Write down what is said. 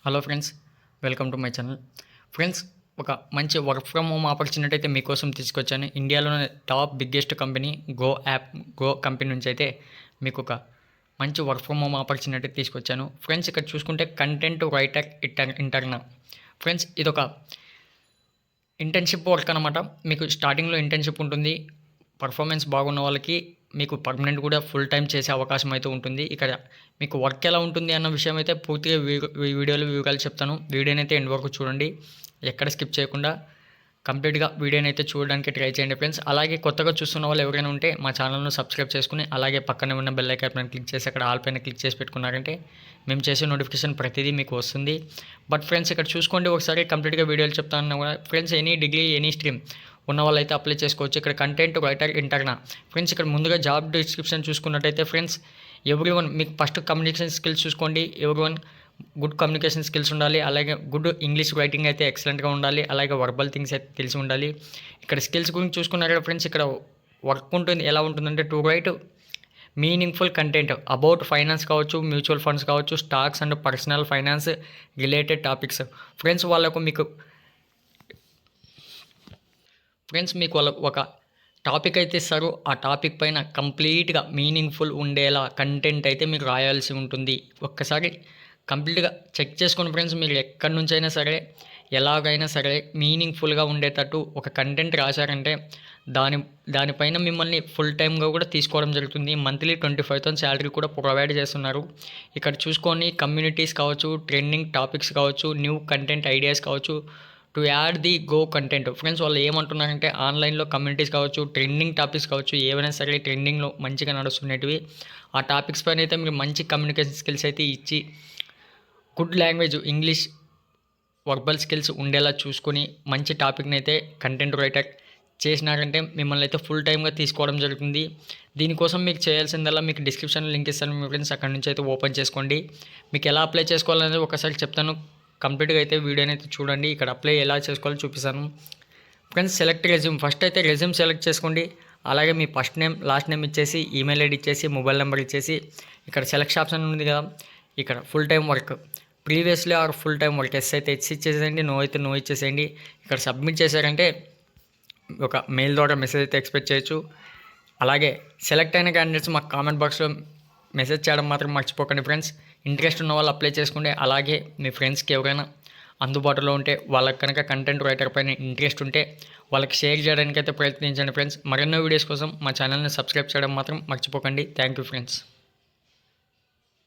Hello friends, welcome to my channel. Friends, ఒక మంచి work from home opportunity అయితే మీకోసం తీసుకొచ్చాను. ఇండియాలోనే top biggest company go company నుంచి అయితే మీకు ఒక మంచి వర్క్ ఫ్రమ్ హోమ్ ఆపర్చునిటీ తీసుకొచ్చాను. ఫ్రెండ్స్, ఇక్కడ చూసుకుంటే కంటెంట్ రైటర్ ఇంటర్నా. ఫ్రెండ్స్, ఇదొక ఇంటర్న్షిప్ వర్క్ అనమాట. మీకు స్టార్టింగ్లో ఇంటర్న్షిప్ ఉంటుంది. పర్ఫార్మెన్స్ బాగున్న వాళ్ళకి మీకు పర్మనెంట్ కూడా ఫుల్ టైం చేసే అవకాశం అయితే ఉంటుంది. ఇక్కడ మీకు వర్క్ ఎలా ఉంటుంది అన్న విషయం అయితే పూర్తిగా వీడియోలో వివరాలు చెప్తాను. వీడియోని అయితే ఎండ్ వరకు చూడండి, ఎక్కడ స్కిప్ చేయకుండా కంప్లీట్గా వీడియోని అయితే చూడడానికి ట్రై చేయండి ఫ్రెండ్స్. అలాగే కొత్తగా చూస్తున్న వాళ్ళు ఎవరైనా ఉంటే మా ఛానల్ను సబ్స్క్రైబ్ చేసుకుని అలాగే పక్కనే ఉన్న బెల్ ఐకాన్ పైన క్లిక్ చేసి అక్కడ ఆల్ పైన క్లిక్ చేసి పెట్టుకున్నారంటే మేము చేసే నోటిఫికేషన్ ప్రతిదీ మీకు వస్తుంది. బట్ ఫ్రెండ్స్, ఇక్కడ చూసుకోండి ఒకసారి కంప్లీట్గా వీడియోలు చెప్తాను కూడా. Friends, any degree any stream ఉన్న వాళ్ళైతే అప్లై చేసుకోవచ్చు. ఇక్కడ కంటెంట్ రైటర్ ఇంటర్నా. ఫ్రెండ్స్, ఇక్కడ ముందుగా జాబ్ డిస్క్రిప్షన్ చూసుకున్నట్టయితే ఫ్రెండ్స్, ఎవ్రీవన్ మీకు ఫస్ట్ కమ్యూనికేషన్ స్కిల్స్ చూసుకోండి. ఎవ్రీవన్ గుడ్ కమ్యూనికేషన్ స్కిల్స్ ఉండాలి. అలాగే గుడ్ ఇంగ్లీష్ రైటింగ్ అయితే ఎక్సలెంట్గా ఉండాలి. అలాగే వర్బల్ థింగ్స్ అయితే తెలిసి ఉండాలి. ఇక్కడ స్కిల్స్ గురించి చూసుకున్నారు ఫ్రెండ్స్, ఇక్కడ వర్క్ ఉంటుంది. ఎలా ఉంటుందంటే to right meaningful content about finance కావచ్చు, మ్యూచువల్ ఫండ్స్ కావచ్చు, stocks and personal finance related topics. Friends, మీకు వాళ్ళ ఒక టాపిక్ అయితే ఇస్తారు. ఆ టాపిక్ పైన కంప్లీట్గా మీనింగ్ఫుల్ ఉండేలా కంటెంట్ అయితే మీరు రాయాల్సి ఉంటుంది. ఒక్కసారి కంప్లీట్గా చెక్ చేసుకోండి ఫ్రెండ్స్. మీరు ఎక్కడి నుంచి అయినా సరే, ఎలాగైనా సరే మీనింగ్ఫుల్గా ఉండేటట్టు ఒక కంటెంట్ రాశారంటే దానిపైన మిమ్మల్ని ఫుల్ టైమ్గా కూడా తీసుకోవడం జరుగుతుంది. మంత్లీ 25,000 శాలరీ కూడా ప్రొవైడ్ చేస్తున్నారు. ఇక్కడ చూసుకొని కమ్యూనిటీస్ కావచ్చు, ట్రెండింగ్ టాపిక్స్ కావచ్చు, న్యూ కంటెంట్ ఐడియాస్ కావచ్చు, to add the go content. Friends, వాళ్ళు ఏమంటున్నారంటే ఆన్లైన్లో కమ్యూనిటీస్ కావచ్చు, ట్రెండింగ్ టాపిక్స్ కావచ్చు, ఏవైనా సరే ట్రెండింగ్లో మంచిగా నడుస్తున్నవి ఆ టాపిక్స్ పైన అయితే మీరు మంచి కమ్యూనికేషన్ స్కిల్స్ అయితే ఇచ్చి good language English verbal skills ఉండేలా చూసుకొని మంచి టాపిక్ని అయితే కంటెంట్ రైటర్ చేసినారంటే మిమ్మల్ని అయితే ఫుల్ టైమ్గా తీసుకోవడం జరుగుతుంది. దీనికోసం మీకు చేయాల్సిందల్లా మీకు డిస్క్రిప్షన్లో లింక్ ఇస్తాను మీ ఫ్రెండ్స్, అక్కడ నుంచి అయితే ఓపెన్ చేసుకోండి. మీకు ఎలా అప్లై చేసుకోవాలనేది ఒకసారి చెప్తాను. కంప్లీట్గా అయితే వీడియోని అయితే చూడండి. ఇక్కడ అప్లై ఎలా చేసుకోవాలో చూపిస్తాను. Friends, select resume. ఫస్ట్ అయితే రెజ్యూమ్ సెలెక్ట్ చేసుకోండి. అలాగే మీ ఫస్ట్ నేమ్ లాస్ట్ నేమ్ ఇచ్చేసి, ఈమెయిల్ ఐడి ఇచ్చేసి, మొబైల్ నెంబర్ ఇచ్చేసి, ఇక్కడ సెలెక్షన్ ఆప్షన్ ఉంది కదా, ఇక్కడ full time work previously or full time work yes అయితే ఎస్ ఇచ్చేసేయండి, నో అయితే నో ఇచ్చేసేయండి. ఇక్కడ సబ్మిట్ చేశారంటే ఒక మెయిల్ ద్వారా మెసేజ్ అయితే ఎక్స్పెక్ట్ చేయొచ్చు. అలాగే సెలెక్ట్ అయిన క్యాండిడేట్స్ మాకు కామెంట్ బాక్స్లో మెసేజ్ చేయడం మాత్రం మర్చిపోకండి ఫ్రెండ్స్. ఇంట్రెస్ట్ ఉన్న వాళ్ళు అప్లై చేసుకోండి. అలాగే మీ ఫ్రెండ్స్కి ఎవరైనా అందుబాటులో ఉంటే వాళ్ళకి కనుక కంటెంట్ రైటర్ పైన ఇంట్రెస్ట్ ఉంటే వాళ్ళకి షేర్ చేయడానికి అయితే ప్రయత్నించండి ఫ్రెండ్స్. మరెన్నో వీడియోస్ కోసం మా ఛానల్ని సబ్స్క్రైబ్ చేయడం మాత్రం మర్చిపోకండి. Thank you friends.